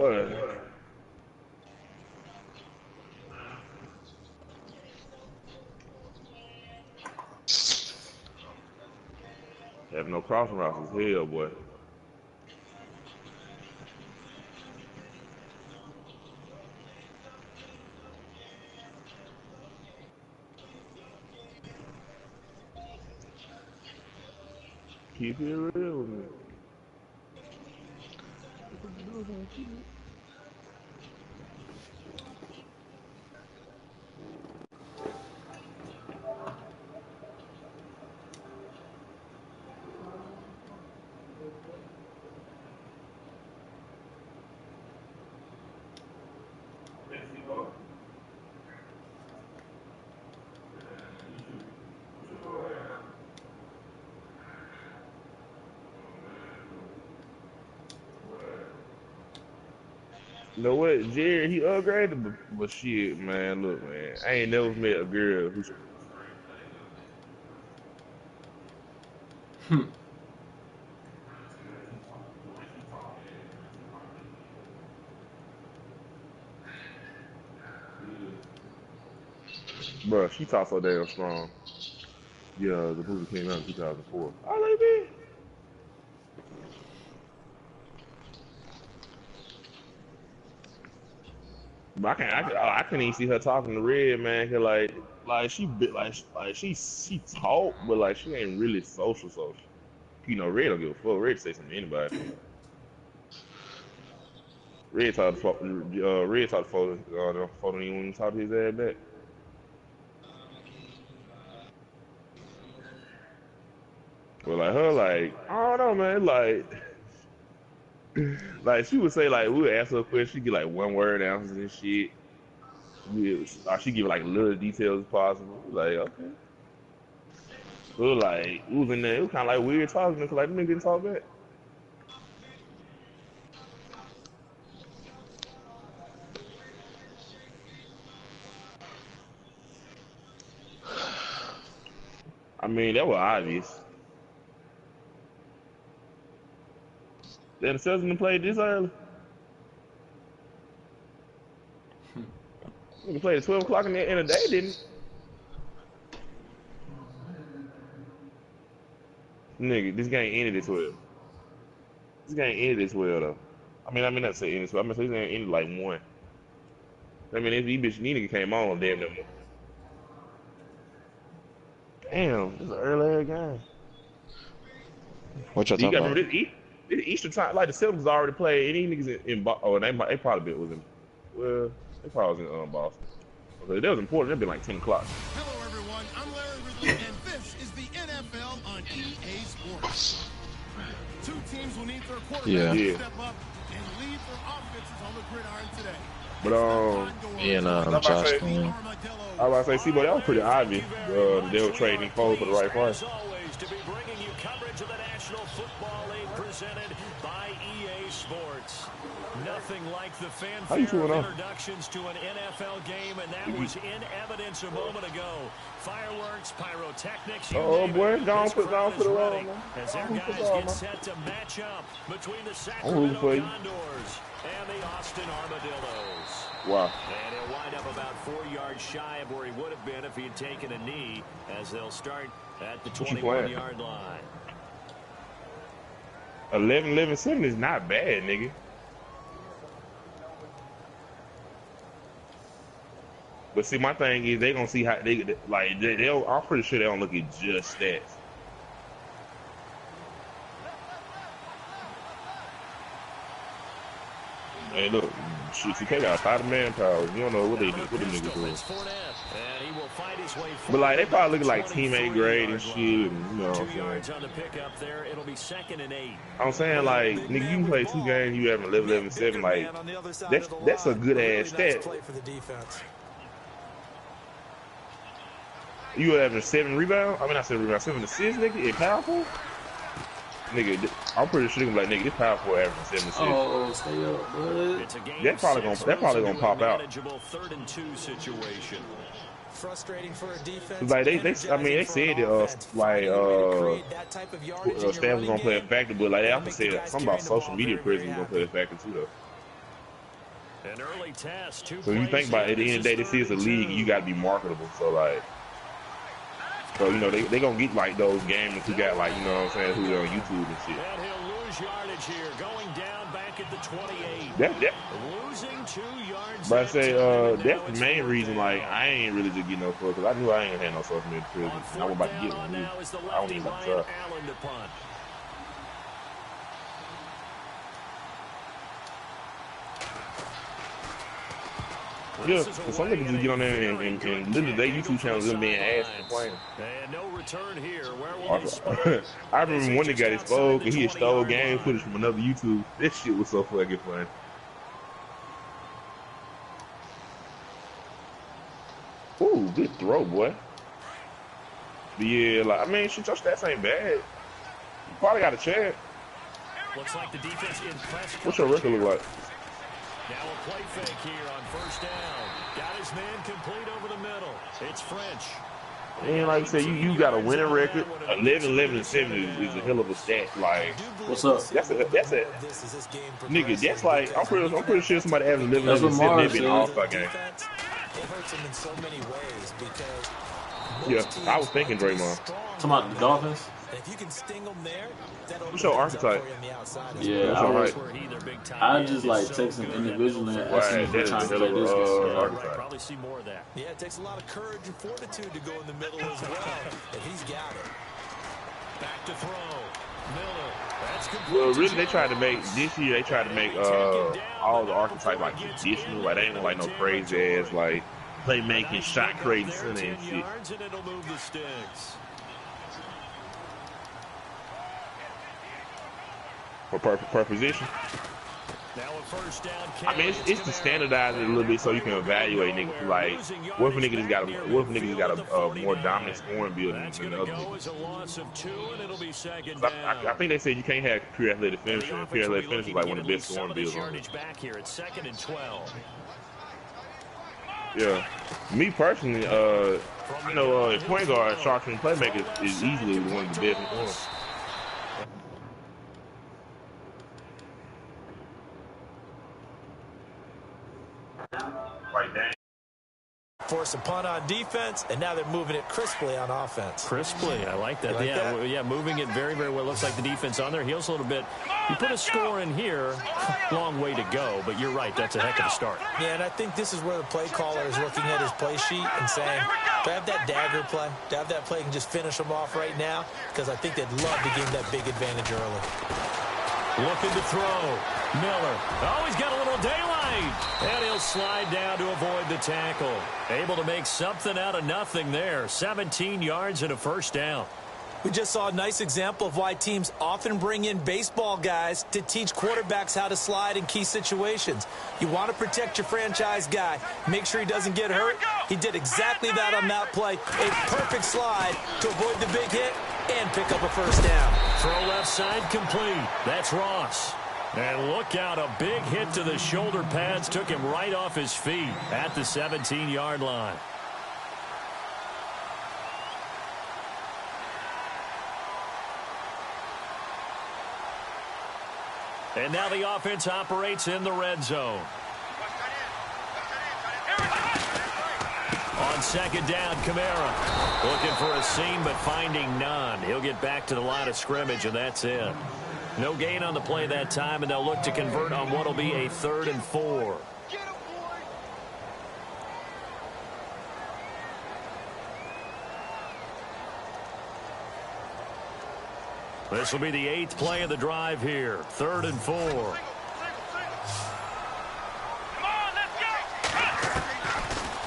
boy. Have no crossing routes is hell, boy. Keep it real with me. You know what, Jerry, he upgraded, but shit, man, look, man, I ain't never met a girl who's... Bruh, she talks so damn strong. Yeah, the movie came out in 2004. I like that. But I couldn't even see her talking to Red, man. Cause like she she talk, but like she ain't really social. You know, Red don't give a fuck. Red say something to anybody. Red talk to the photo even when he talk to his ass back. But like her, like I don't know, man. Like she would say, like we would ask her a question, she get like one word answers and shit. She give like little details as possible. Like okay. So like we was in there, it was kind of like weird talking, cause like the nigga didn't talk back. I mean that was obvious. Then the Celtics played this early. We played at 12 o'clock in the day, didn't? Nigga, this game ended at 12. This game ended at 12 though. I mean not say ended 12. I mean this game ended like 1. I mean if these nigga came on, damn them. Damn, this is an early ass game. What y'all talking about? This Easter time, like the Celtics already played. Any niggas in Boston, they probably was in. Well, they probably was in Boston. Okay, that was important. That'd been like 10 o'clock. Hello everyone, I'm Larry Ridley, and this is the NFL on EA Sports. Two teams will need their quarterbacks to step up and lead their offenses on the gridiron today. But Josh Quinn. I was about to say, see, but that was pretty obvious. They were trading Cole for the right price. To be bringing you coverage of the National Football League presented by EA Sports. Nothing like the fanfare of introductions to an NFL game, and that was in evidence a moment ago. Fireworks, pyrotechnics, oh boy, don't put it on, as their guys get set to match up between the Sacramento Condors and the Austin Armadillos. Wow. And he'll wind up about 4 yards shy of where he would have been if he had taken a knee, as they'll start at the 21-yard line. 11-7 is not bad, nigga. But see, my thing is they gonna see how they'll. I'm pretty sure they don't look at just stats. Hey, look, shit, they got a lot of manpower. You don't know what they do, what the niggas doing. But like, they probably looking like teammate grade and shit, and you know what I'm saying. I'm saying like, nigga, you can play 2 games, you having 11-7, like that's a good ass stat. You having 7 rebounds? I mean, not 7 rebounds, 7 assists, nigga. It powerful, nigga. I'm pretty sure they gonna be like, nigga, this powerful averaging 7 assists. Oh, stay up, bud. That probably gonna pop out. Frustrating for a defense. Like they I mean, they said that Staff was gonna play a factor, but like they also said something about social media presence was gonna play a factor too, though. An early test. So you think about it, at the end of the day, this is a league. You got to be marketable. So like, you know, they gonna get like those gamers who got like, you know what I'm saying, who are on YouTube and shit. And he'll lose yardage here, going down back at the 28. Losing 2 yards. But I say that's the main reason. Like, I ain't really just getting no fuck because I knew I ain't had no social media presence. I was about to get one. I don't even like to try. Yeah, some niggas just get on there and literally their YouTube channels them being ass and playing. And no return here. Where will I remember one that got exposed and he had stole game footage from another YouTube. This shit was so fucking funny. Ooh, good throw, boy. But yeah, like, I mean, shit, your stats ain't bad. You probably got a chance. Looks like the defense in press. What's your record look like? Now a play fake here on first down. Got his man complete over the middle. It's French. And like I said, you got a winning record. 11-11-7 is a hell of a stat. Like, what's up? That's a nigga. That's like I'm pretty sure somebody having 11-11-7 maybe in an All-Star game. It hurts him in so many ways because yeah, I was thinking Draymond. Talking about the Dolphins. if you can sting them there, what's your archetype? Yeah, I just like texting individually and asking if they're trying to play this game. Probably see more of that. Yeah, it takes a lot of courage and fortitude to go in the middle as well, and he's got it. Back to throw. Miller. That's complete. Well, really, they tried to make this year. They tried to make all the archetype like traditional. Like they ain't like no crazy ass like playmaking, shot creating, center and shit. And it'll move the sticks. Per position. Now a first down. I mean, it's to standardize it a little bit so you can evaluate niggas. Like, what if a nigga just got a more dominant scoring build than the other niggas? I think they said you can't have pure athletic finisher. Pure athletic finisher is like one of the best scoring builds on it. Back here at 2nd and 12. Yeah, me personally, you know, a point guard, sharpshooting playmaker is easily one of the best in scoring. Force a punt on defense, and now they're moving it crisply on offense. Crisply, I like that. You like that? Yeah, moving it very, very well. Looks like the defense on their heels a little bit. You put a score in here, long way to go, but you're right, that's a heck of a start. Yeah, and I think this is where the play caller is looking at his play sheet and saying, do I have that dagger play? Do I have that play and just finish them off right now? Because I think they'd love to gain that big advantage early. Looking to throw. Miller. Oh, he's got a little daylight. And he'll slide down to avoid the tackle. Able to make something out of nothing there. 17 yards and a first down. We just saw a nice example of why teams often bring in baseball guys to teach quarterbacks how to slide in key situations. You want to protect your franchise guy. Make sure he doesn't get hurt. He did exactly that on that play. A perfect slide to avoid the big hit and pick up a first down. Throw left side complete. That's Ross. And look out, a big hit to the shoulder pads took him right off his feet at the 17-yard line. And now the offense operates in the red zone. On second down, Kamara looking for a seam but finding none. He'll get back to the line of scrimmage, and that's it. No gain on the play that time, and they'll look to convert on what will be a 3rd and 4. This will be the 8th play of the drive here. 3rd and 4.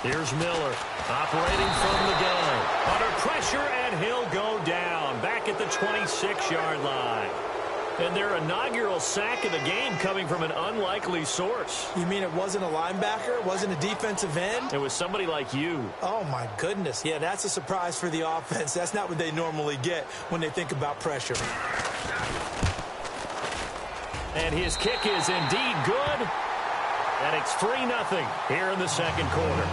Here's Miller operating from the gun. Under pressure, and he'll go down. Back at the 26-yard line. And their inaugural sack of the game coming from an unlikely source. You mean it wasn't a linebacker? It wasn't a defensive end? It was somebody like you. Oh, my goodness. Yeah, that's a surprise for the offense. That's not what they normally get when they think about pressure. And his kick is indeed good. And it's 3-0 here in the second quarter.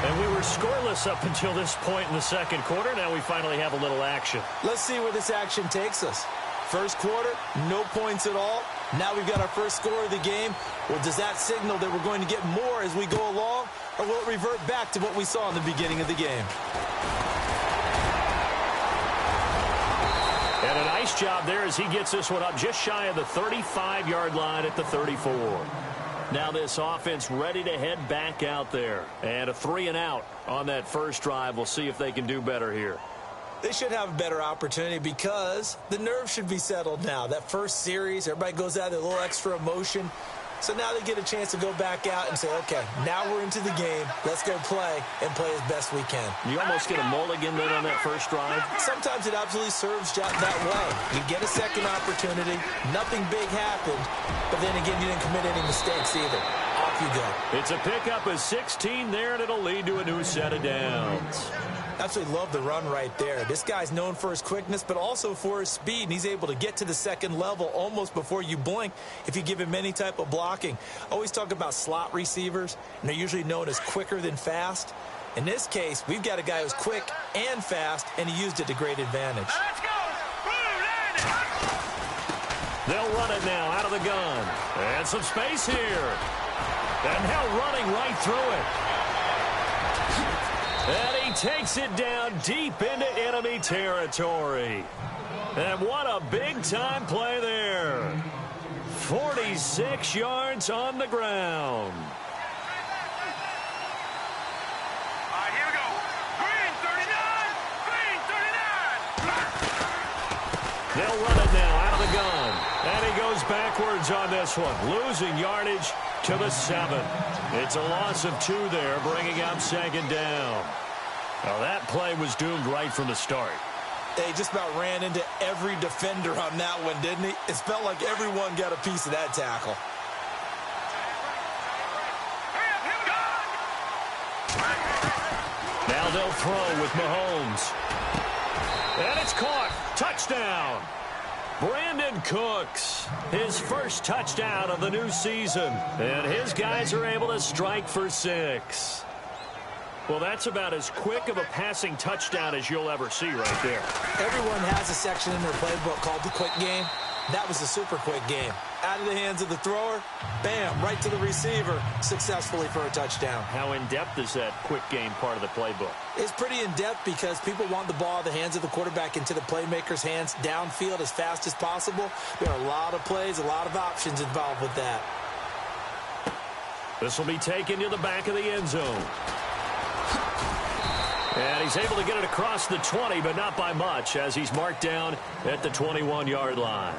And we were scoreless up until this point in the second quarter. Now we finally have a little action. Let's see where this action takes us. First quarter, no points at all. Now we've got our first score of the game. Well, does that signal that we're going to get more as we go along, or will it revert back to what we saw in the beginning of the game? And a nice job there as he gets this one up just shy of the 35-yard line at the 34. Now this offense ready to head back out there. And a 3-and-out on that first drive. We'll see if they can do better here. They should have a better opportunity because the nerves should be settled now. That first series, everybody goes out with a little extra emotion. So now they get a chance to go back out and say, okay, now we're into the game. Let's go play and play as best we can. You almost get a mulligan then on that first drive? Sometimes it absolutely serves that way. You get a second opportunity. Nothing big happened. But then again, you didn't commit any mistakes either. Off you go. It's a pickup of 16 there, and it'll lead to a new set of downs. Absolutely love the run right there. This guy's known for his quickness, but also for his speed, and he's able to get to the second level almost before you blink if you give him any type of blocking. Always talk about slot receivers, and they're usually known as quicker than fast. In this case, we've got a guy who's quick and fast, and he used it to great advantage. Let's go! They'll run it now out of the gun. And some space here. And now running right through it. And he takes it down deep into enemy territory. And what a big-time play there. 46 yards on the ground. All right, here we go. Green 39! Green 39! They'll run it now out of the gun. And he goes backwards on this one, losing yardage to the 7. It's a loss of 2 there, bringing up second down. Now that play was doomed right from the start. They just about ran into every defender on that one, didn't he? It felt like everyone got a piece of that tackle. Now they'll throw with Mahomes. And it's caught. Touchdown. Brandon Cooks, his first touchdown of the new season. And his guys are able to strike for 6. Well, that's about as quick of a passing touchdown as you'll ever see right there. Everyone has a section in their playbook called the quick game. That was a super quick game. Out of the hands of the thrower, bam, right to the receiver, successfully for a touchdown. How in-depth is that quick game part of the playbook? It's pretty in-depth because people want the ball out of the hands of the quarterback into the playmaker's hands downfield as fast as possible. There are a lot of plays, a lot of options involved with that. This will be taken to the back of the end zone. And he's able to get it across the 20, but not by much, as he's marked down at the 21-yard line.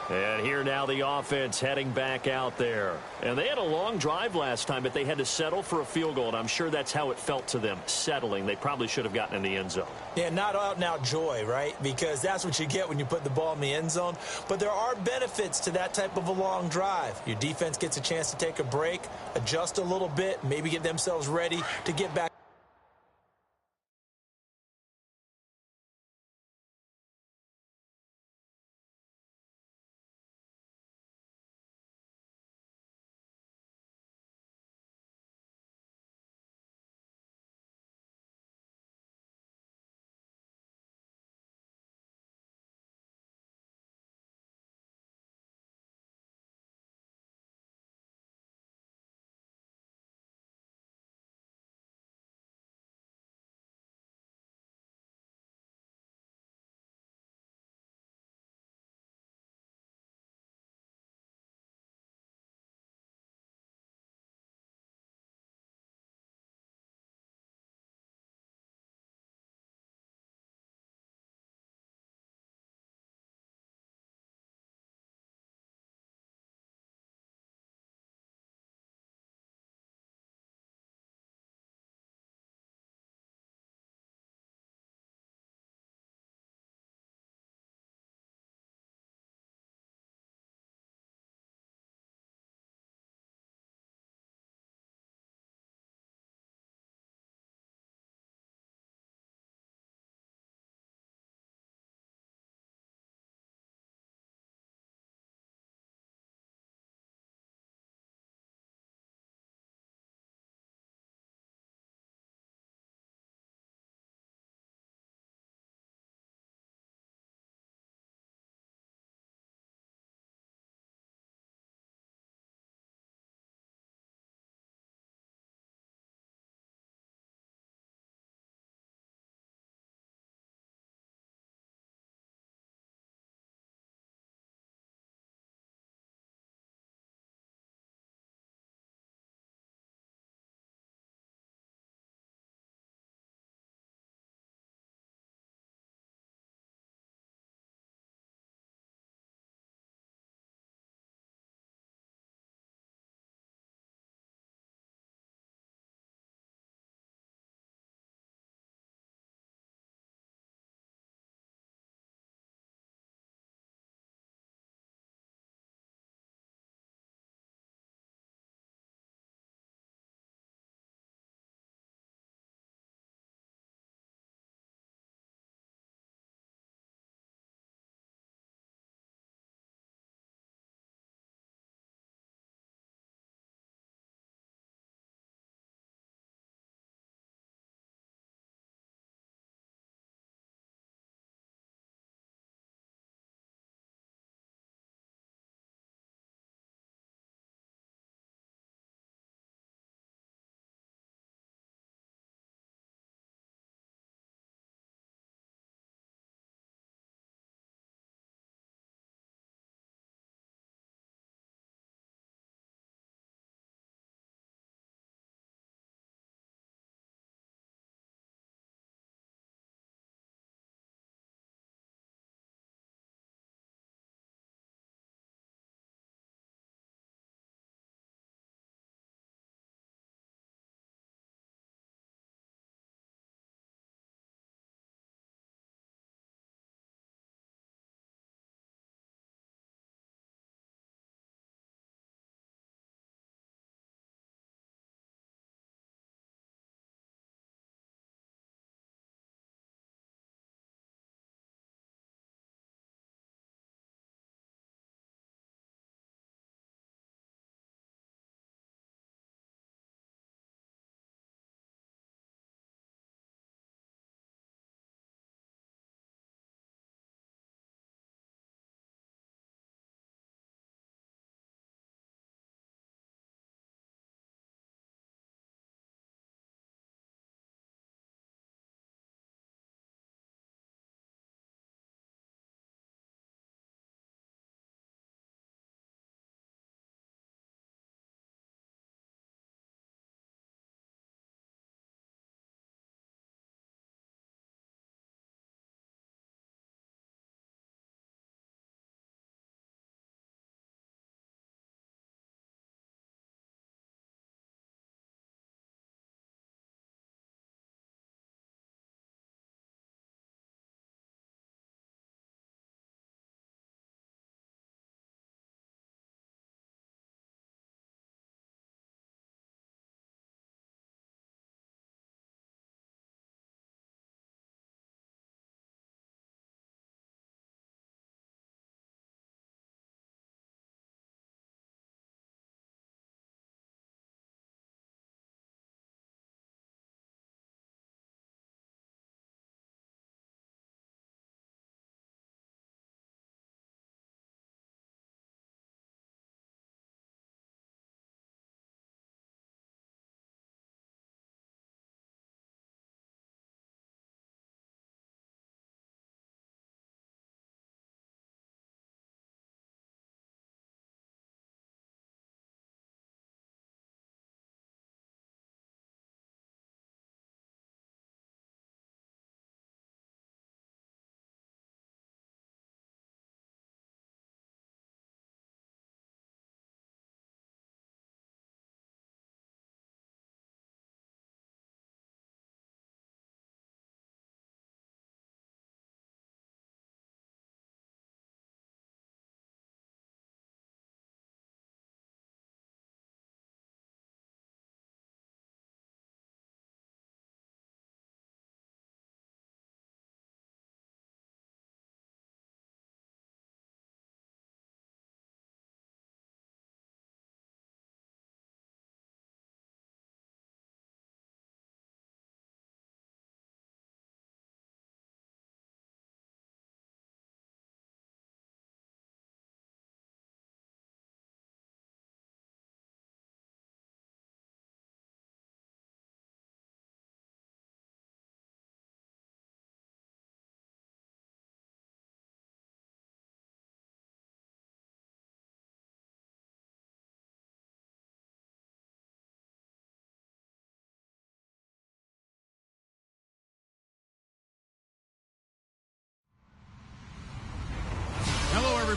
And here now the offense heading back out there. And they had a long drive last time, but they had to settle for a field goal, and I'm sure that's how it felt to them, settling. They probably should have gotten in the end zone. Yeah, not out-and-out joy, right? Because that's what you get when you put the ball in the end zone. But there are benefits to that type of a long drive. Your defense gets a chance to take a break, adjust a little bit, maybe get themselves ready to get back.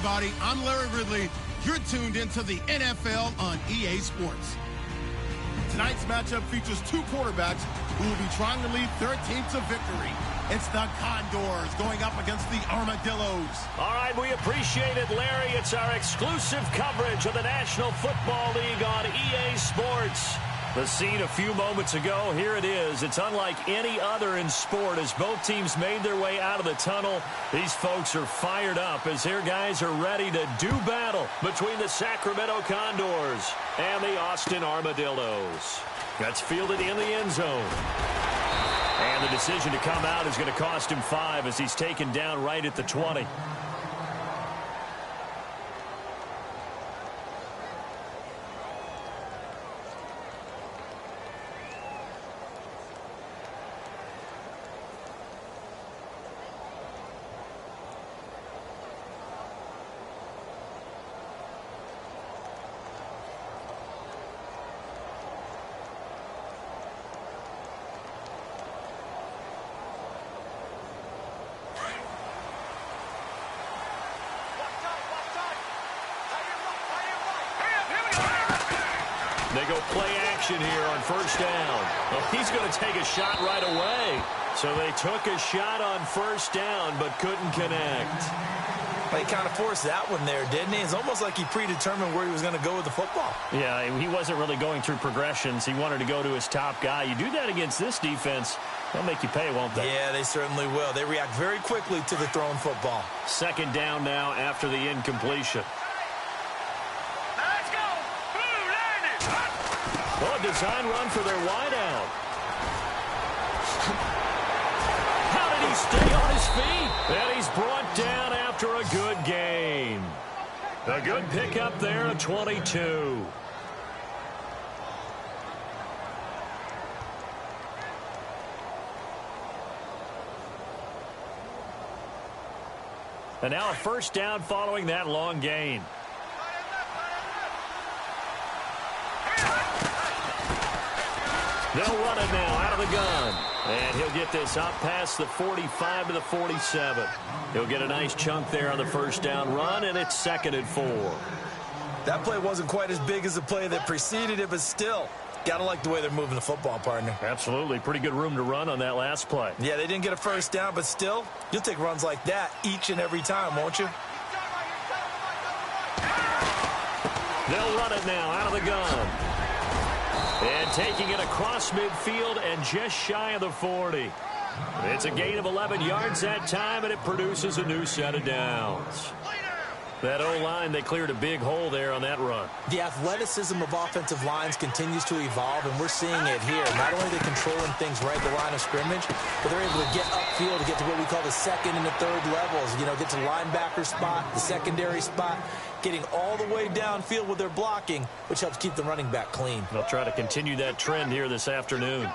everybody. I'm Larry Ridley. You're tuned into the NFL on EA Sports. Tonight's matchup features two quarterbacks who will be trying to lead their team to victory. It's the Condors going up against the Armadillos. All right, we appreciate it, Larry. It's our exclusive coverage of the National Football League on EA Sports. The scene a few moments ago, here it is. It's unlike any other in sport as both teams made their way out of the tunnel. These folks are fired up as their guys are ready to do battle between the Sacramento Condors and the Austin Armadillos. That's fielded in the end zone. And the decision to come out is going to cost him 5 as he's taken down right at the 20. They go play action here on first down. Well, he's going to take a shot right away. So they took a shot on first down but couldn't connect. Well, he kind of forced that one there, didn't he? It's almost like he predetermined where he was going to go with the football. Yeah, he wasn't really going through progressions. He wanted to go to his top guy. You do that against this defense, they'll make you pay, won't they? Yeah, they certainly will. They react very quickly to the thrown football. Second down now after the incompletion. Well, a design run for their wideout. How did he stay on his feet? And he's brought down after a good gain. A good pickup there at 22. And now a first down following that long gain. They'll run it now out of the gun. And he'll get this up past the 45 to the 47. He'll get a nice chunk there on the first down run, and it's 2nd and 4. That play wasn't quite as big as the play that preceded it, but still, got to like the way they're moving the football, partner. Absolutely. Pretty good room to run on that last play. Yeah, they didn't get a first down, but still, you'll take runs like that each and every time, won't you? They'll run it now out of the gun. And taking it across midfield and just shy of the 40. It's a gain of 11 yards that time, and it produces a new set of downs. That O-line, they cleared a big hole there on that run. The athleticism of offensive lines continues to evolve, and we're seeing it here. Not only are they controlling things right at the line of scrimmage, but they're able to get upfield to get to what we call the second and the third levels. You know, get to the linebacker spot, the secondary spot, getting all the way downfield with their blocking, which helps keep the running back clean. They'll try to continue that trend here this afternoon.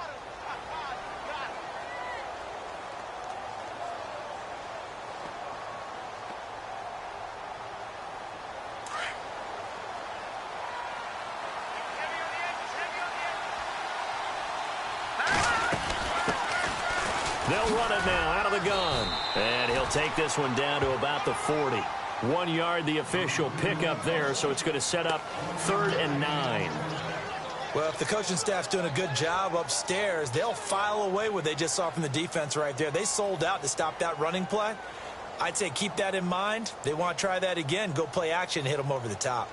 They'll run it now out of the gun. And he'll take this one down to about the 40. 1 yard, the official pickup there, so it's going to set up 3rd and 9. Well, if the coaching staff's doing a good job upstairs, they'll file away what they just saw from the defense right there. They sold out to stop that running play. I'd say keep that in mind. They want to try that again. Go play action, hit them over the top.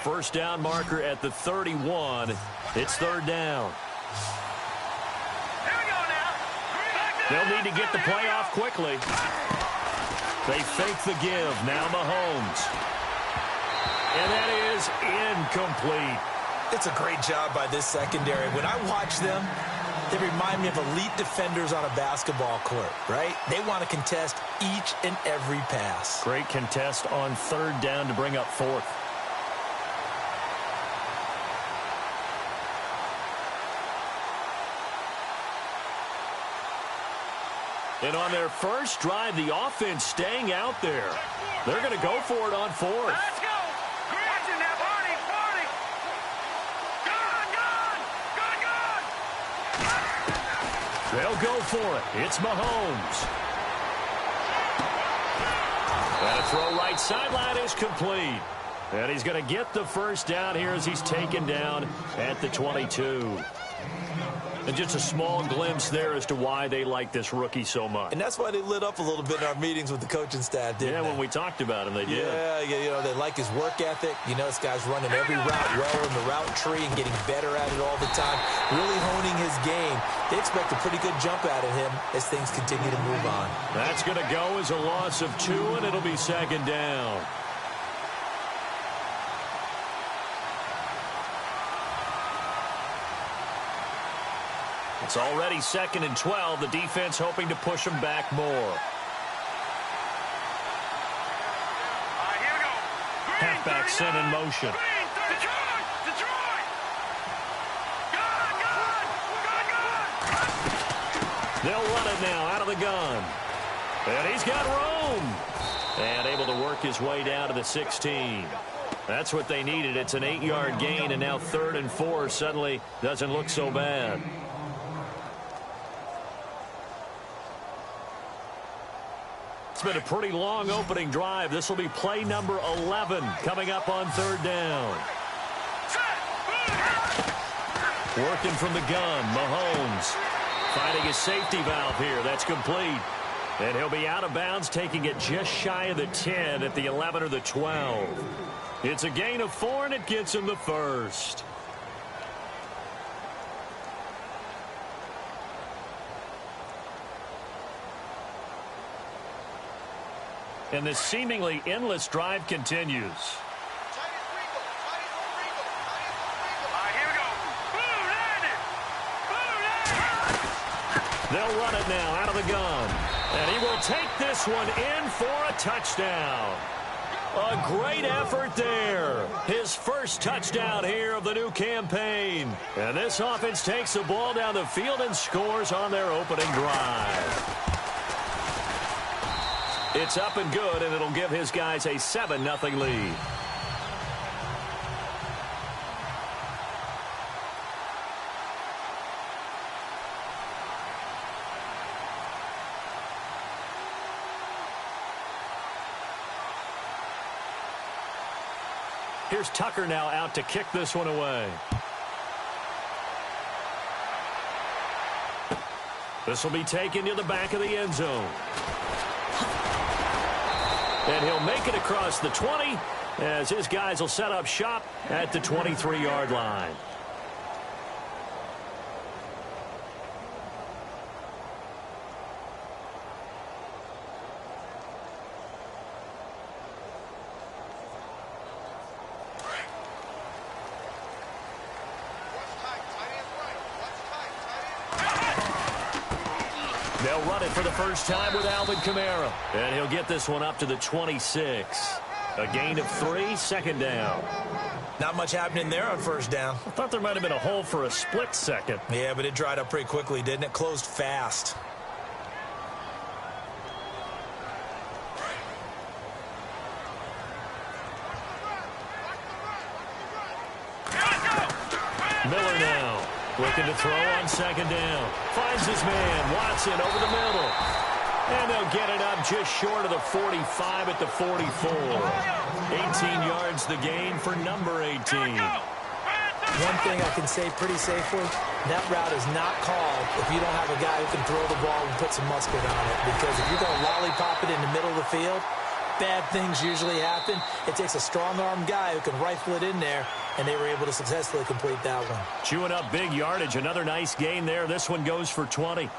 First down marker at the 31. It's 3rd down. They'll need to get the play off quickly. They fake the give. Now Mahomes. And that is incomplete. It's a great job by this secondary. When I watch them, they remind me of elite defenders on a basketball court, right? They want to contest each and every pass. Great contest on 3rd down to bring up 4th. And on their first drive, the offense staying out there. They're going to go for it on fourth. Let's go. Watching that party. Good. They'll go for it. It's Mahomes. And a throw right sideline is complete. And he's going to get the first down here as he's taken down at the 22. And just a small glimpse there as to why they like this rookie so much. And that's why they lit up a little bit in our meetings with the coaching staff, didn't they? Yeah, when we talked about him, they did. Yeah, you know, they like his work ethic. You know, this guy's running every route well in the route tree and getting better at it all the time, really honing his game. They expect a pretty good jump out of him as things continue to move on. That's going to go as a loss of 2, and it'll be second down. It's already 2nd and 12. The defense hoping to push them back more. All right, here we go. Green, Halfback sent in motion. Green, Detroit. Good. They'll run it now out of the gun. And he's got room. And able to work his way down to the 16. That's what they needed. It's an 8-yard gain, and now 3rd and 4 suddenly doesn't look so bad. It's been a pretty long opening drive. This will be play number 11 coming up on 3rd down. Working from the gun, Mahomes finding his safety valve here. That's complete. And he'll be out of bounds, taking it just shy of the 10 at the 11 or the 12. It's a gain of 4, and it gets him the first. And this seemingly endless drive continues. All right, here we go. They'll run it now out of the gun. And he will take this one in for a touchdown. A great effort there. His first touchdown here of the new campaign. And this offense takes the ball down the field and scores on their opening drive. It's up and good, and it'll give his guys a 7-0 lead. Here's Tucker now out to kick this one away. This will be taken to the back of the end zone. And he'll make it across the 20 as his guys will set up shop at the 23-yard line. They'll run it for the first time with Alvin Kamara. And he'll get this one up to the 26. A gain of 3, 2nd down. Not much happening there on 1st down. I thought there might have been a hole for a split second. Yeah, but it dried up pretty quickly, didn't it? Closed fast. Miller now looking to throw on 2nd down. Finds his man, Watson, over the middle. And they'll get it up just short of the 45 at the 44. 18 yards the gain for number 18. One thing I can say pretty safely, that route is not called if you don't have a guy who can throw the ball and put some muscle on it. Because if you're going to lollipop it in the middle of the field, bad things usually happen. It takes a strong-armed guy who can rifle it in there, and they were able to successfully complete that one. Chewing up big yardage. Another nice gain there. This one goes for 20.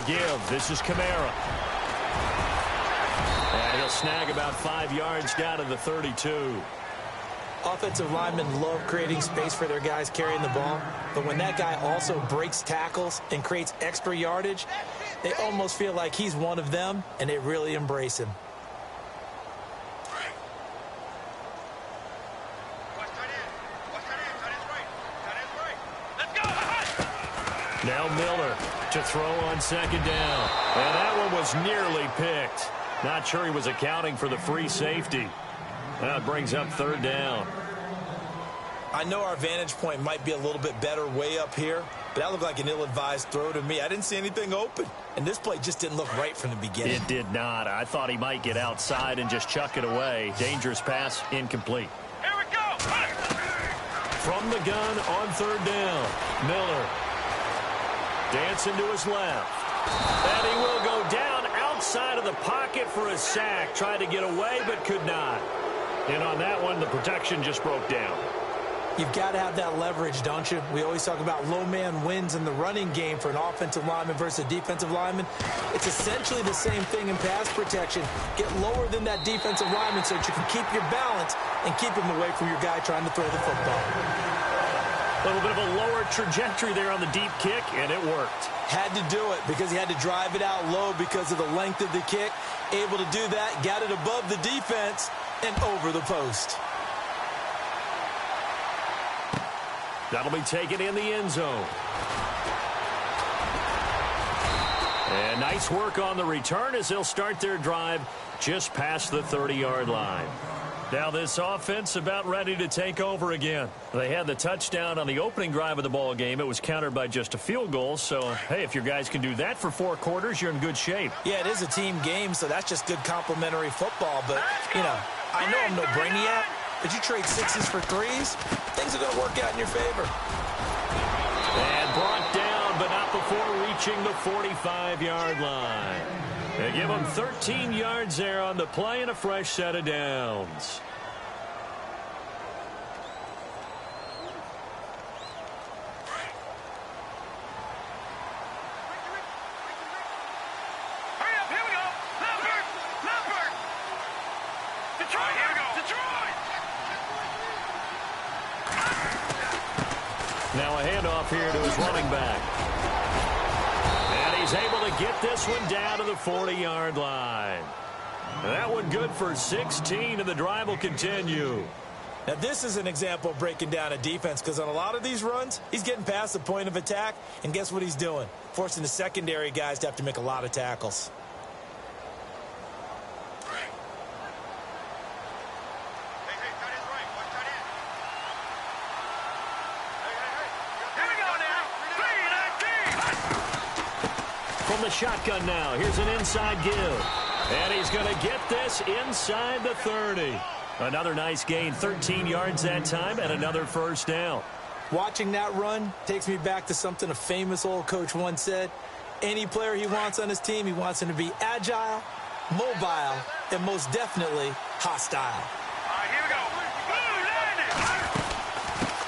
Give. This is Kamara. And he'll snag about 5 yards down to the 32. Offensive linemen love creating space for their guys carrying the ball, but when that guy also breaks tackles and creates extra yardage, they almost feel like he's one of them, and they really embrace him. Now Miller to throw on second down. And that one was nearly picked. Not sure he was accounting for the free safety. That brings up third down. I know our vantage point might be a little bit better way up here, but that looked like an ill-advised throw to me. I didn't see anything open, and this play just didn't look right from the beginning. It did not. I thought he might get outside and just chuck it away. Dangerous pass, incomplete. Here we go. From the gun on third down, Miller dancing to his left. And he will go down outside of the pocket for a sack. Tried to get away, but could not. And on that one, the protection just broke down. You've got to have that leverage, don't you? We always talk about low man wins in the running game for an offensive lineman versus a defensive lineman. It's essentially the same thing in pass protection. Get lower than that defensive lineman so that you can keep your balance and keep him away from your guy trying to throw the football. A little bit of a lower trajectory there on the deep kick, and it worked. Had to do it because he had to drive it out low because of the length of the kick. Able to do that, got it above the defense and over the post. That'll be taken in the end zone. And nice work on the return as they'll start their drive just past the 30-yard line. Now this offense about ready to take over again. They had the touchdown on the opening drive of the ball game. It was countered by just a field goal. So, hey, if your guys can do that for 4 quarters, you're in good shape. Yeah, it is a team game, so that's just good complementary football. But, you know, I know I'm no brainiac, but you trade 6s for 3s, things are going to work out in your favor. And brought down, but not before reaching the 45-yard line. They give him 13 yards there on the play and a fresh set of downs. Hurry up, here we go. Lambert. Detroit, here we go. Detroit. Now a handoff here to his running back. And he's able to get this one down to the 40-yard line. That one good for 16, and the drive will continue. Now, this is an example of breaking down a defense because on a lot of these runs, he's getting past the point of attack, and guess what he's doing? Forcing the secondary guys to have to make a lot of tackles. From the shotgun now, here's an inside give. And he's going to get this inside the 30. Another nice gain, 13 yards that time, and another first down. Watching that run takes me back to something a famous old coach once said. Any player he wants on his team, he wants him to be agile, mobile, and most definitely hostile. Here we go.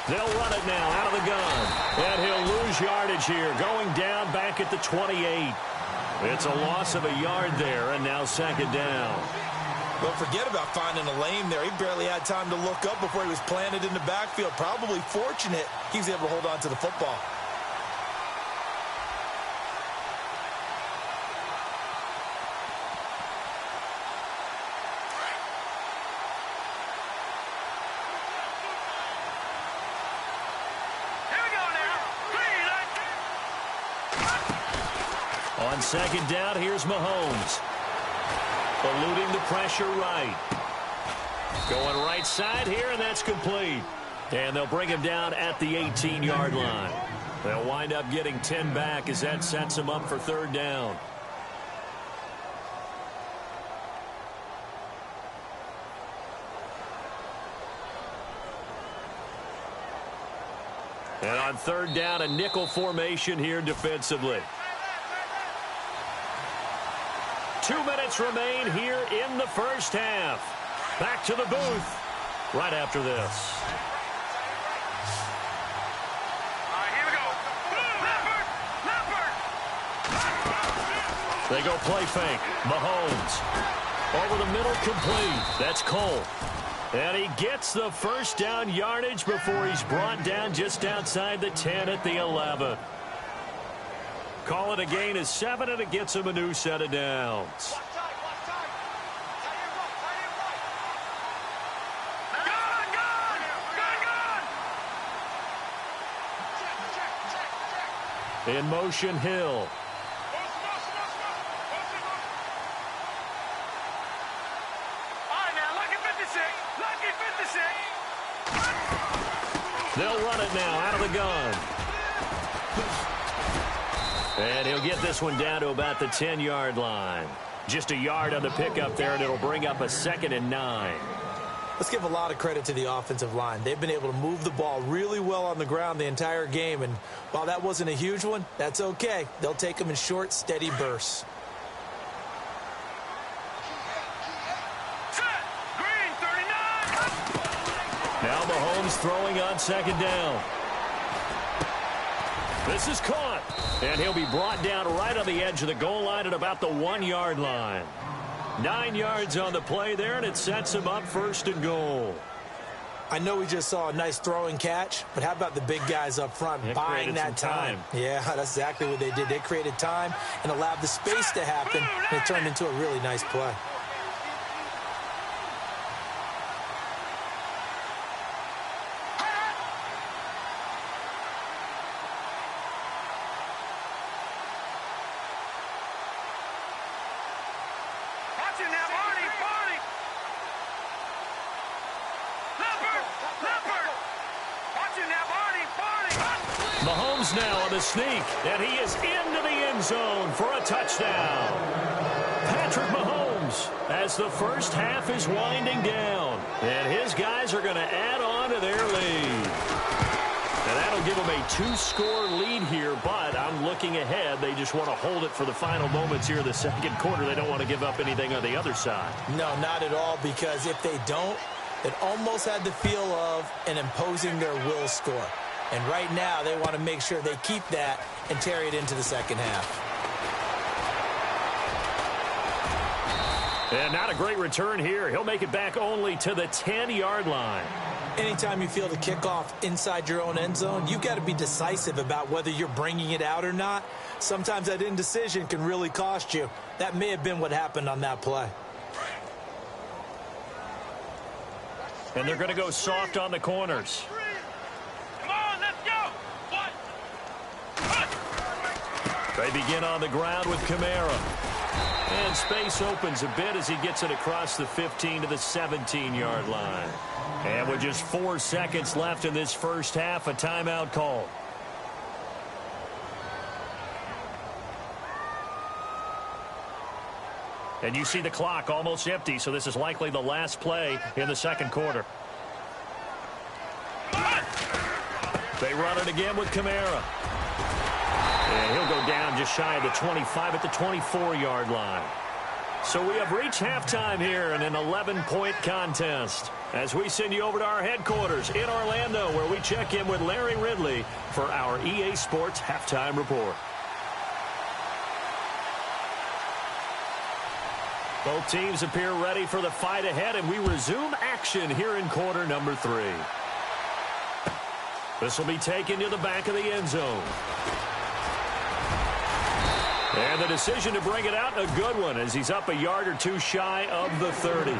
They'll run it now out of the gun. And he'll lose yardage here, going down back at the 28. It's a loss of a yard there, and now second down. Well, forget about finding a lane there. He barely had time to look up before he was planted in the backfield. Probably fortunate he was able to hold on to the football. On second down, here's Mahomes. Eluding the pressure right. Going right side here, and that's complete. And they'll bring him down at the 18-yard line. They'll wind up getting 10 back as that sets them up for third down. And on third down, a nickel formation here defensively. 2 minutes remain here in the first half. Back to the booth right after this. Here we go. They go play fake. Mahomes Over the middle, complete. That's Cole. And he gets the first down yardage before he's brought down just outside the 10 at the 11. Call it a gain of 7, and it gets him a new set of downs. In motion, Hill. They'll run it now out of the gun. And he'll get this one down to about the 10-yard line. Just a yard on the pickup there, and it'll bring up a 2nd and 9. Let's give a lot of credit to the offensive line. They've been able to move the ball really well on the ground the entire game, and while that wasn't a huge one, that's okay. They'll take them in short, steady bursts. Now Mahomes throwing on 2nd down. This is caught, and he'll be brought down right on the edge of the goal line at about the 1-yard line. 9 yards on the play there, and it sets him up 1st and goal. I know we just saw a nice throwing catch, but how about the big guys up front buying that time? Yeah, that's exactly what they did. They created time and allowed the space to happen, and it turned into a really nice play. Mahomes now on the sneak, and he is into the end zone for a touchdown. Patrick Mahomes, as the first half is winding down, and his guys are going to add on to their lead. And that'll give them a 2-score lead here, but I'm looking ahead. They just want to hold it for the final moments here in the 2nd quarter. They don't want to give up anything on the other side. No, not at all, because if they don't, it almost had the feel of an imposing their will score. And right now, they want to make sure they keep that and carry it into the 2nd half. And not a great return here. He'll make it back only to the 10-yard line. Anytime you feel the kickoff inside your own end zone, you've got to be decisive about whether you're bringing it out or not. Sometimes that indecision can really cost you. That may have been what happened on that play. And they're going to go soft on the corners. They begin on the ground with Kamara. And space opens a bit as he gets it across the 15 to the 17-yard line. And with just 4 seconds left in this first half, a timeout call. And you see the clock almost empty, so this is likely the last play in the 2nd quarter. They run it again with Kamara. And he'll go down just shy of the 25 at the 24-yard line. So we have reached halftime here in an 11-point contest as we send you over to our headquarters in Orlando, where we check in with Larry Ridley for our EA Sports Halftime Report. Both teams appear ready for the fight ahead, and we resume action here in quarter number 3. This will be taken to the back of the end zone. And the decision to bring it out, a good one, as he's up a yard or two shy of the 30.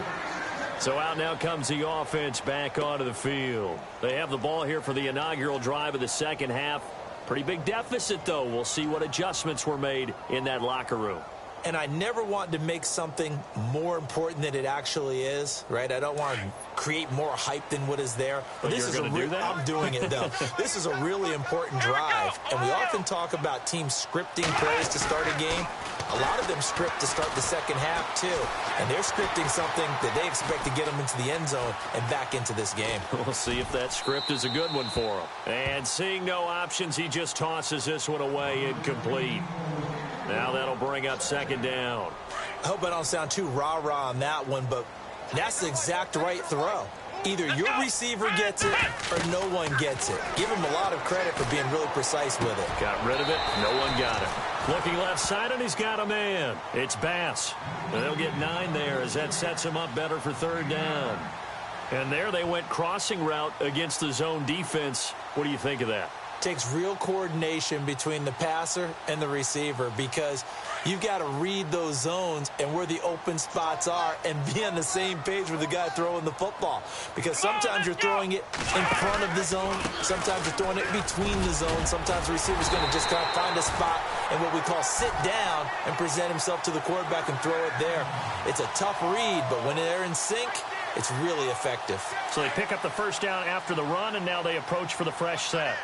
So out now comes the offense back onto the field. They have the ball here for the inaugural drive of the 2nd half. Pretty big deficit, though. We'll see what adjustments were made in that locker room. And I never want to make something more important than it actually is, right? I don't want to create more hype than what is there. But this is do that? I'm doing it, though. This is a really important drive. And we often talk about teams scripting plays to start a game. A lot of them script to start the 2nd half, too. And they're scripting something that they expect to get them into the end zone and back into this game. We'll see if that script is a good one for them. And seeing no options, he just tosses this one away incomplete. Now that'll bring up 2nd down. I hope I don't sound too rah-rah on that one, but that's the exact right throw. Either your receiver gets it or no one gets it. Give him a lot of credit for being really precise with it. Got rid of it. No one got it. Looking left side, and he's got a man. It's Bass. They'll get 9 there as that sets him up better for 3rd down. And there they went crossing route against the zone defense. What do you think of that? Takes real coordination between the passer and the receiver because you've got to read those zones and where the open spots are and be on the same page with the guy throwing the football. Because sometimes you're throwing it in front of the zone. Sometimes you're throwing it between the zones. Sometimes the receiver's going to just kind of find a spot and what we call sit down and present himself to the quarterback and throw it there. It's a tough read, but when they're in sync, it's really effective. So they pick up the 1st down after the run, and now they approach for the fresh set.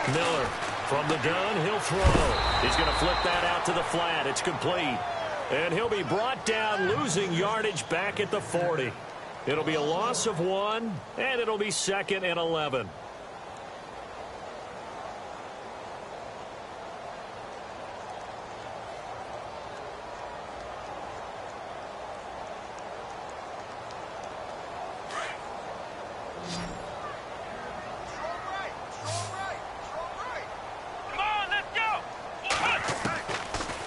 Miller from the gun, he'll throw. He's going to flip that out to the flat. It's complete. And he'll be brought down, losing yardage back at the 40. It'll be a loss of 1, and it'll be 2nd and 11.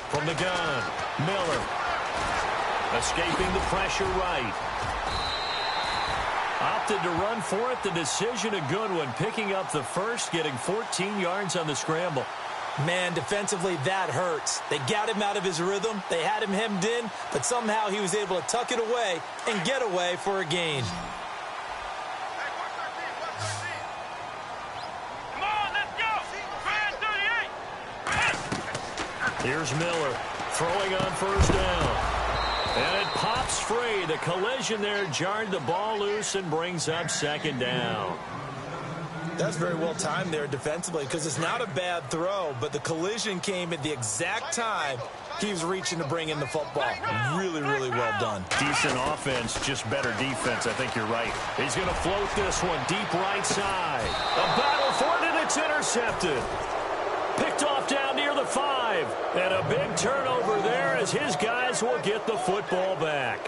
From the gun, Miller. Escaping the pressure right. Opted to run for it. The decision a good one. Picking up the 1st, getting 14 yards on the scramble. Man, defensively, that hurts. They got him out of his rhythm. They had him hemmed in, but somehow he was able to tuck it away and get away for a gain. Here's Miller throwing on 1st down. And it pops free. The collision there jarred the ball loose and brings up 2nd down. That's very well timed there defensively because it's not a bad throw, but the collision came at the exact time he was reaching to bring in the football. Really, really well done. Decent offense, just better defense. I think you're right. He's going to float this one deep right side. A battle for it, and it's intercepted. Picked off down near the 5. And a big turnover there as his guys will get the football back.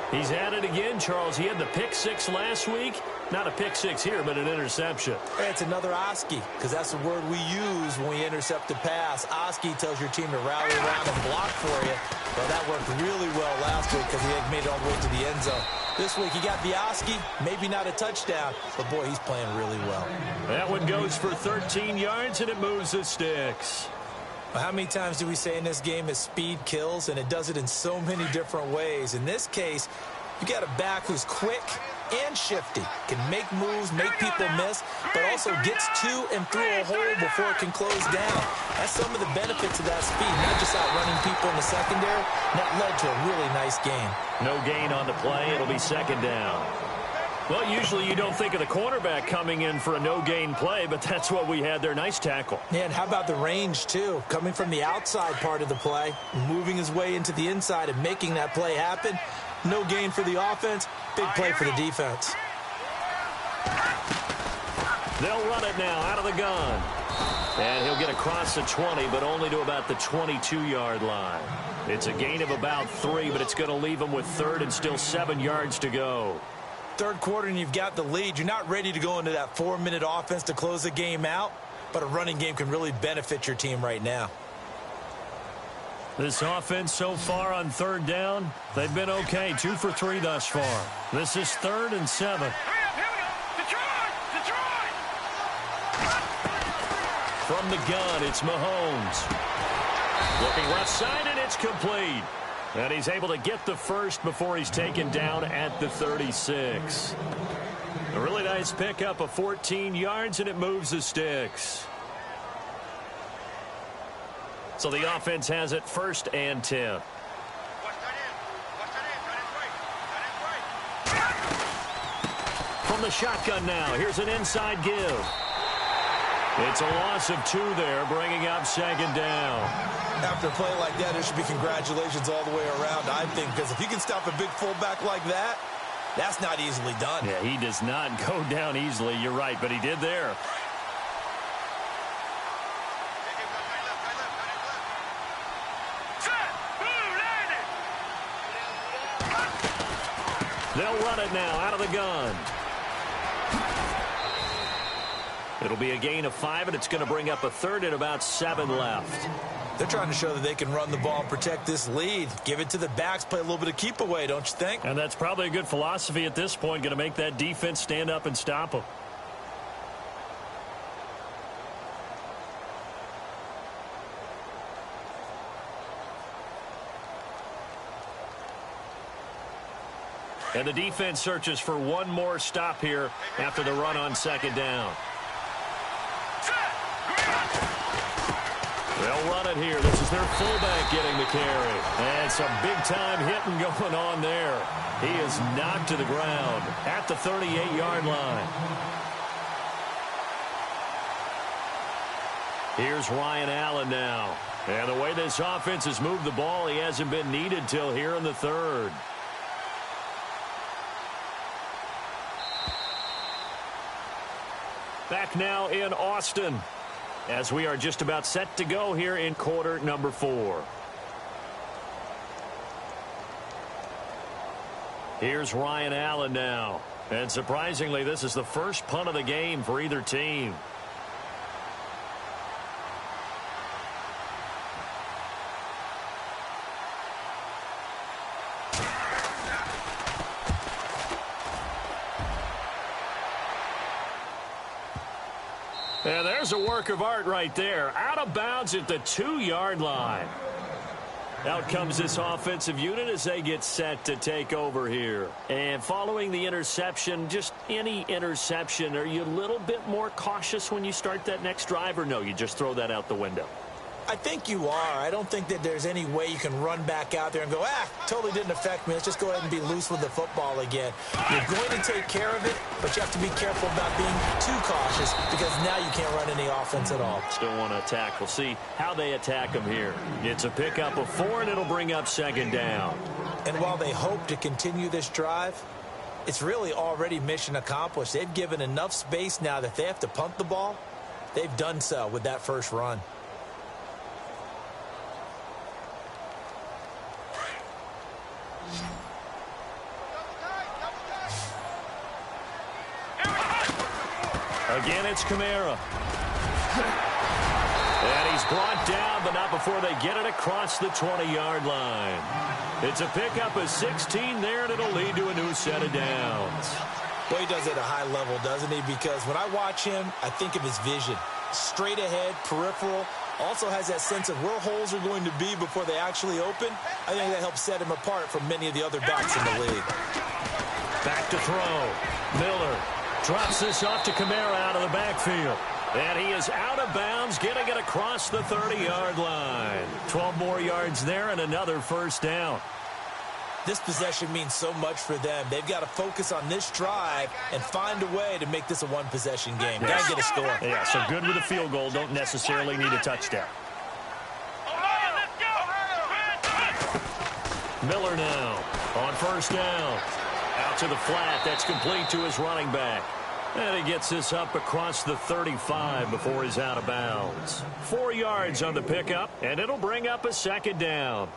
He's at it again, Charles. He had the pick 6 last week. Not a pick 6 here, but an interception. It's another Oski, because that's the word we use when we intercept a pass. Oski tells your team to rally around and block for you. Well, that worked really well last week because he had made it all the way to the end zone. This week he got the Oski, maybe not a touchdown, but boy, he's playing really well. That one goes for 13 yards, and it moves the sticks. Well, how many times do we say in this game that speed kills, and it does it in so many different ways? In this case, you got a back who's quick and shifty, can make moves, make people miss, but also gets to and through a hole before it can close down. That's some of the benefits of that speed, not just outrunning people in the secondary. That led to a really nice game. No gain on the play. It'll be 2nd down. Well, usually you don't think of the cornerback coming in for a no-gain play, but that's what we had there. Nice tackle. Yeah, and how about the range, too? Coming from the outside part of the play, moving his way into the inside and making that play happen. No gain for the offense, big play for the defense. They'll run it now out of the gun. And he'll get across the 20, but only to about the 22-yard line. It's a gain of about 3, but it's going to leave him with 3rd and still 7 yards to go. 3rd quarter and you've got the lead. You're not ready to go into that 4-minute offense to close the game out, but a running game can really benefit your team right now. This offense so far on 3rd down, they've been okay. 2 for 3 thus far. This is 3rd and 7. Here we go. Detroit! From the gun, it's Mahomes. Looking left side, and it's complete. And he's able to get the 1st before he's taken down at the 36. A really nice pickup of 14 yards, and it moves the sticks. So the offense has it 1st and 10. From the shotgun now, here's an inside give. It's a loss of 2 there, bringing up 2nd down. After a play like that, there should be congratulations all the way around, I think, because if you can stop a big fullback like that, that's not easily done. Yeah, he does not go down easily, you're right, but he did there. They'll run it now out of the gun. It'll be a gain of 5, and it's going to bring up a third and about 7 left. They're trying to show that they can run the ball and protect this lead. Give it to the backs, play a little bit of keep away, don't you think? And that's probably a good philosophy at this point, going to make that defense stand up and stop them. And the defense searches for one more stop here after the run on second down. They'll run it here. This is their fullback getting the carry. And some big-time hitting going on there. He is knocked to the ground at the 38-yard line. Here's Ryan Allen now. And the way this offense has moved the ball, he hasn't been needed till here in the third. Back now in Austin, as we are just about set to go here in quarter number 4. Here's Ryan Allen now. And surprisingly, this is the first punt of the game for either team. And there's a work of art right there. Out of bounds at the 2-yard line. Out comes this offensive unit as they get set to take over here. And following the interception, just any interception, are you a little bit more cautious when you start that next drive, or no, you just throw that out the window? I think you are. I don't think that there's any way you can run back out there and go, totally didn't affect me. Let's just go ahead and be loose with the football again. You're going to take care of it, but you have to be careful about being too cautious because now you can't run any offense at all. Still want to attack. We'll see how they attack them here. It's a pickup of 4, and it'll bring up second down. And while they hope to continue this drive, it's really already mission accomplished. They've given enough space now that they have to punt the ball. They've done so with that first run. Again, it's Kamara. And he's brought down, but not before they get it across the 20-yard line. It's a pickup of 16 there, and it'll lead to a new set of downs. Well, he does it at a high level, doesn't he? Because when I watch him, I think of his vision. Straight ahead, peripheral. Also has that sense of where holes are going to be before they actually open. I think that helps set him apart from many of the other backs in the league. Back to throw. Miller drops this off to Kamara out of the backfield. And he is out of bounds, getting it across the 30-yard line. 12 more yards there and another first down. This possession means so much for them. They've got to focus on this drive and find a way to make this a one-possession game. Got to get a score. Yeah, so good with a field goal. Don't necessarily need a touchdown. Miller now on first down. Out to the flat. That's complete to his running back. And he gets this up across the 35 before he's out of bounds. 4 yards on the pickup, and it'll bring up a second down.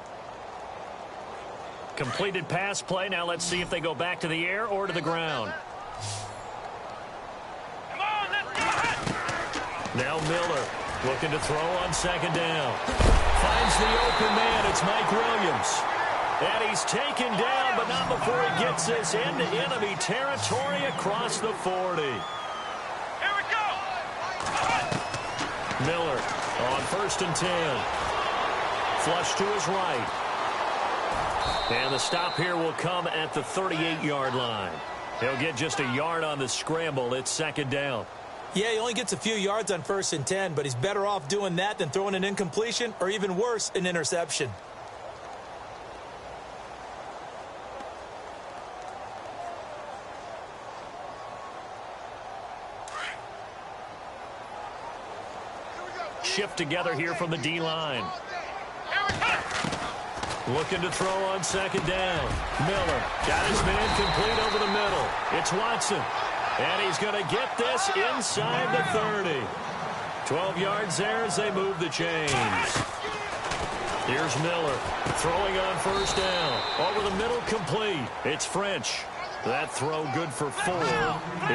Completed pass play. Now let's see if they go back to the air or to the ground. Now Miller looking to throw on second down. Finds the open man. It's Mike Williams. And he's taken down, but not before he gets this into enemy territory across the 40. Here we go. Miller on 1st and 10. Flush to his right. And the stop here will come at the 38-yard line. He'll get just a yard on the scramble. It's second down. Yeah, he only gets a few yards on 1st and 10, but he's better off doing that than throwing an incompletion or even worse, an interception. Shift together here from the D-line. Looking to throw on second down. Miller got his man complete over the middle. It's Watson. And he's going to get this inside the 30. 12 yards there as they move the chains. Here's Miller throwing on first down. Over the middle, complete. It's French. That throw good for 4.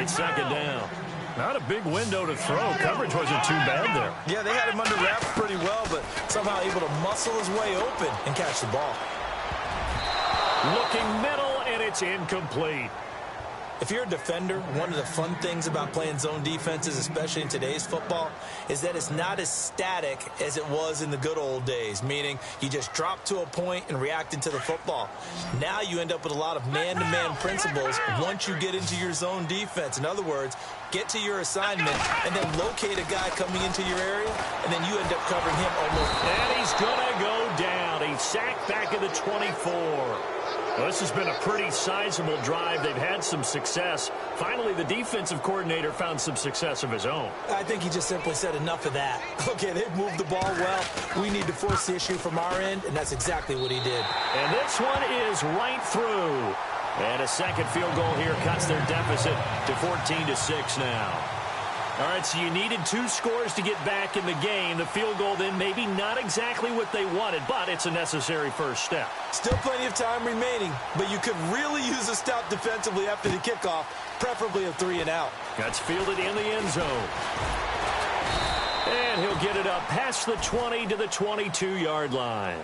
It's second down. Not a big window to throw. Coverage wasn't too bad there. Yeah, they had him under wraps pretty well, but somehow able to muscle his way open and catch the ball. Looking middle, and it's incomplete. If you're a defender, one of the fun things about playing zone defenses, especially in today's football, is that it's not as static as it was in the good old days, meaning you just drop to a point and react into the football. Now you end up with a lot of man-to-man principles once you get into your zone defense. In other words, get to your assignment and then locate a guy coming into your area, and then you end up covering him almost. And he's going to go down. He's sacked back at the 24. Well, this has been a pretty sizable drive. They've had some success. Finally, the defensive coordinator found some success of his own. I think he just simply said enough of that. Okay, they've moved the ball well. We need to force the issue from our end, and that's exactly what he did. And this one is right through. And a second field goal here cuts their deficit to 14-6 now. All right, so you needed 2 scores to get back in the game. The field goal then maybe not exactly what they wanted, but it's a necessary first step. Still plenty of time remaining, but you could really use a stop defensively after the kickoff, preferably a 3-and-out. That's fielded in the end zone. And he'll get it up past the 20 to the 22-yard line.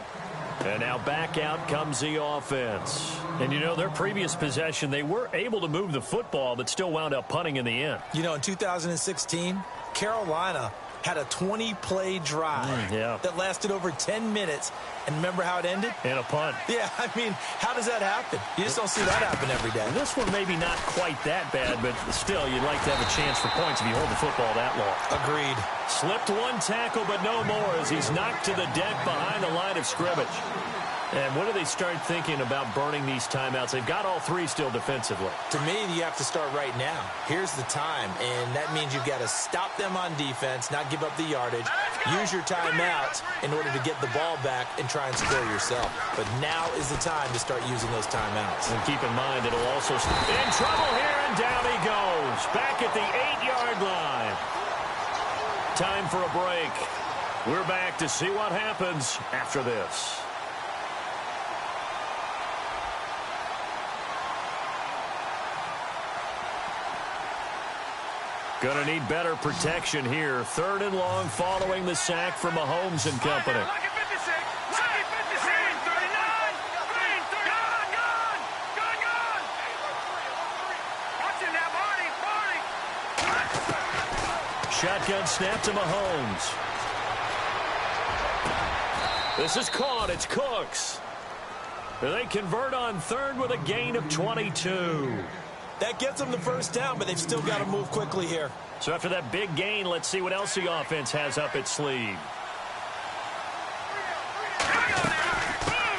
And now back out comes the offense. And, you know, their previous possession, they were able to move the football, but still wound up punting in the end. You know, in 2016, Carolina had a 20-play drive that lasted over 10 minutes. And remember how it ended? In a punt. Yeah, I mean, how does that happen? You just don't see that happen every day. This one maybe not quite that bad, but still, you'd like to have a chance for points if you hold the football that long. Agreed. Slipped one tackle, but no more as he's knocked to the deck behind the line of scrimmage. And when do they start thinking about burning these timeouts? They've got all 3 still defensively. To me, you have to start right now. Here's the time, and that means you've got to stop them on defense, not give up the yardage, use your timeouts in order to get the ball back and try and score yourself. But now is the time to start using those timeouts. And keep in mind, it'll also in trouble here, and down he goes. Back at the 8-yard line. Time for a break. We're back to see what happens after this. Going to need better protection here. 3rd and long following the sack from Mahomes and company. Shotgun snap to Mahomes. This is caught. It's Cooks. They convert on 3rd with a gain of 22. That gets them the first down, but they've still got to move quickly here. So after that big gain, let's see what else the offense has up its sleeve.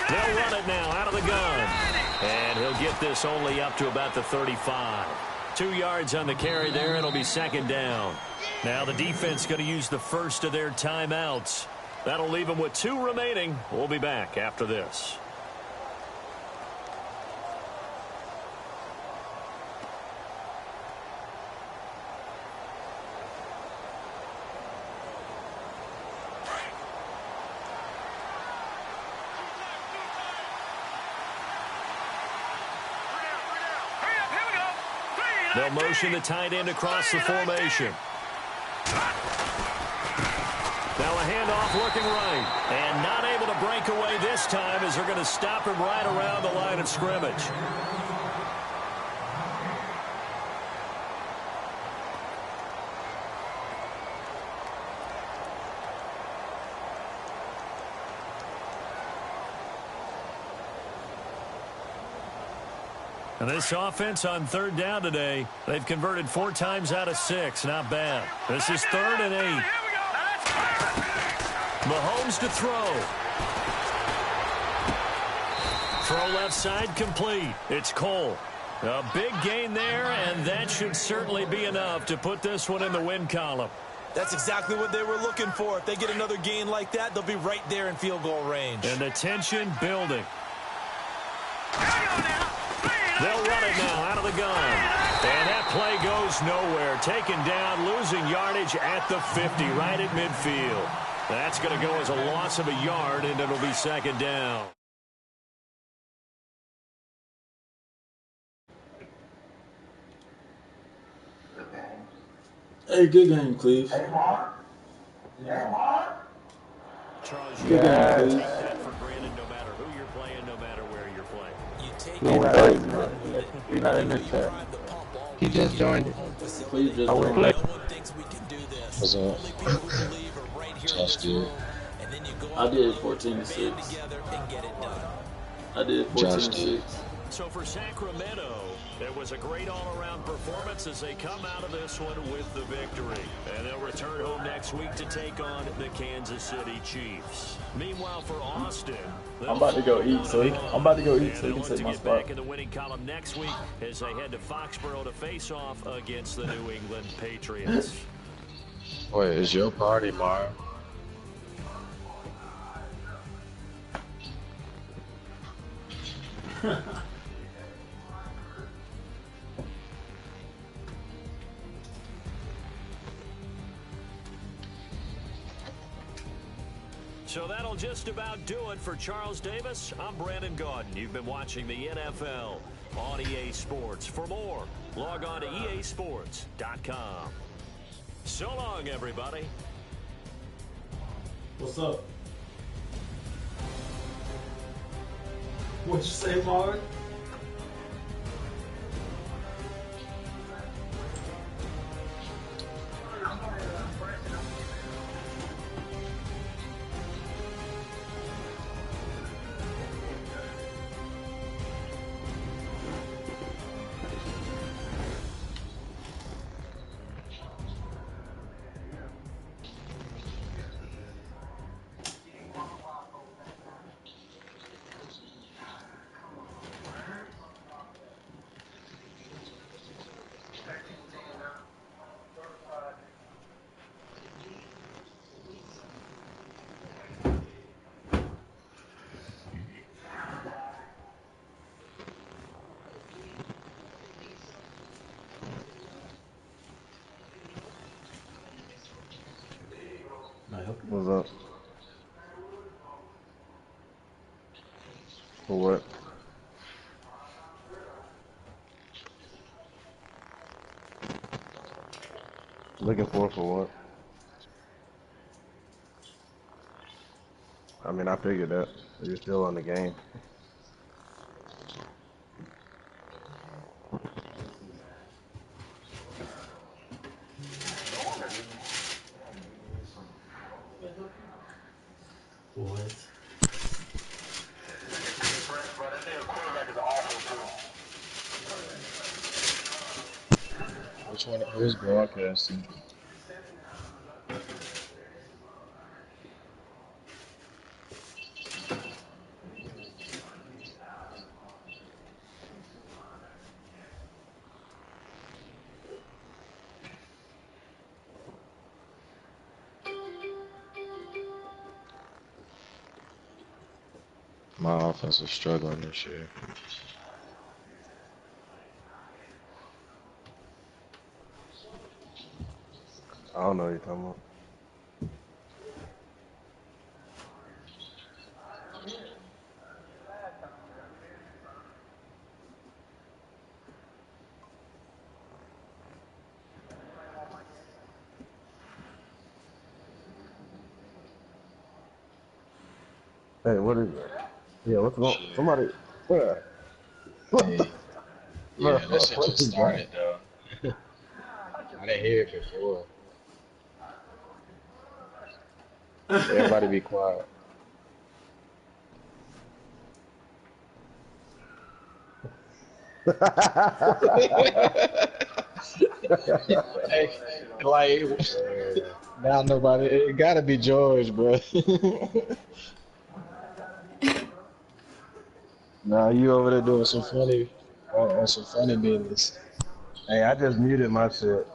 They'll run it now out of the gun. And he'll get this only up to about the 35. 2 yards on the carry there. It'll be second down. Now the defense going to use the first of their timeouts. That'll leave them with 2 remaining. We'll be back after this. They'll motion the tight end across the formation. Now a handoff looking right. And not able to break away this time as they're going to stop him right around the line of scrimmage. And this offense on 3rd down today, they've converted 4 times out of 6. Not bad. This is 3rd and 8. Mahomes to throw. Throw left side complete. It's Cole. A big gain there, and that should certainly be enough to put this one in the win column. That's exactly what they were looking for. If they get another gain like that, they'll be right there in field goal range. And the tension building. They'll run it now out of the gun. And that play goes nowhere. Taken down, losing yardage at the 50, right at midfield. That's going to go as a loss of a yard, and it'll be second down. Hey, good game, Cleve. Charles, Good game, Cleve. take that for granted no matter who you're playing, no matter where you're playing. You take it. He's not in the chat. He just joined it. Cleve just joined. No one thinks we can do this. What's up? Only people who believe are right here in this room. And then you go I did 14-6. together and get it done. I did 14-6. So for Sacramento, it was a great all-around performance as they come out of this one with the victory. And they'll return home next week to take on the Kansas City Chiefs. Meanwhile, for Austin, I'm about to go eat, so he can take my get spot. back in the winning column next week as they head to Foxborough to face off against the New England Patriots. Wait, it's your party, Mar? So that'll just about do it for Charles Davis. I'm Brandon Gaudin. You've been watching the NFL on EA Sports. For more, log on to easports.com. So long, everybody. What's up? What'd you say, Mark? What's up? For what? Looking for what? I mean, I figured that. You're still on the game. Which one? Who's broadcasting? My offense is struggling this year. I don't know what you're talking about. Hey, what is it? Yeah, what's wrong? Somebody, where? Hey, yeah, that shit just started though. I didn't hear it before. Everybody be quiet. Hey, like, now nobody, it gotta be George, bro. Nah, you over there doing some funny, some funny business. Hey, I just muted my shit.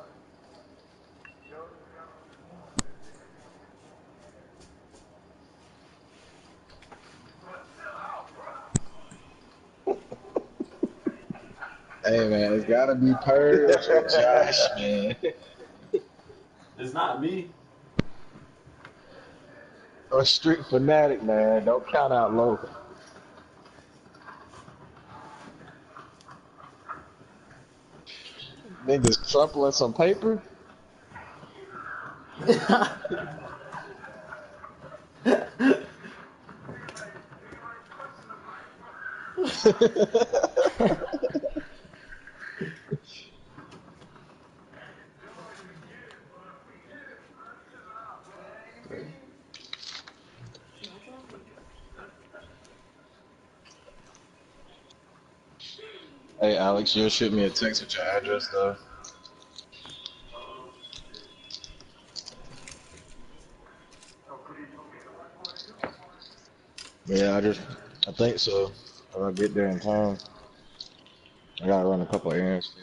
Hey man, it's gotta be Purge or Josh, man. It's not me. Or Street Fanatic, man. Don't count out local. Niggas crumpling some paper. Hey, Alex, you'll shoot me a text with your address, though. Yeah, I think so. If I get there in time, I gotta run a couple errands.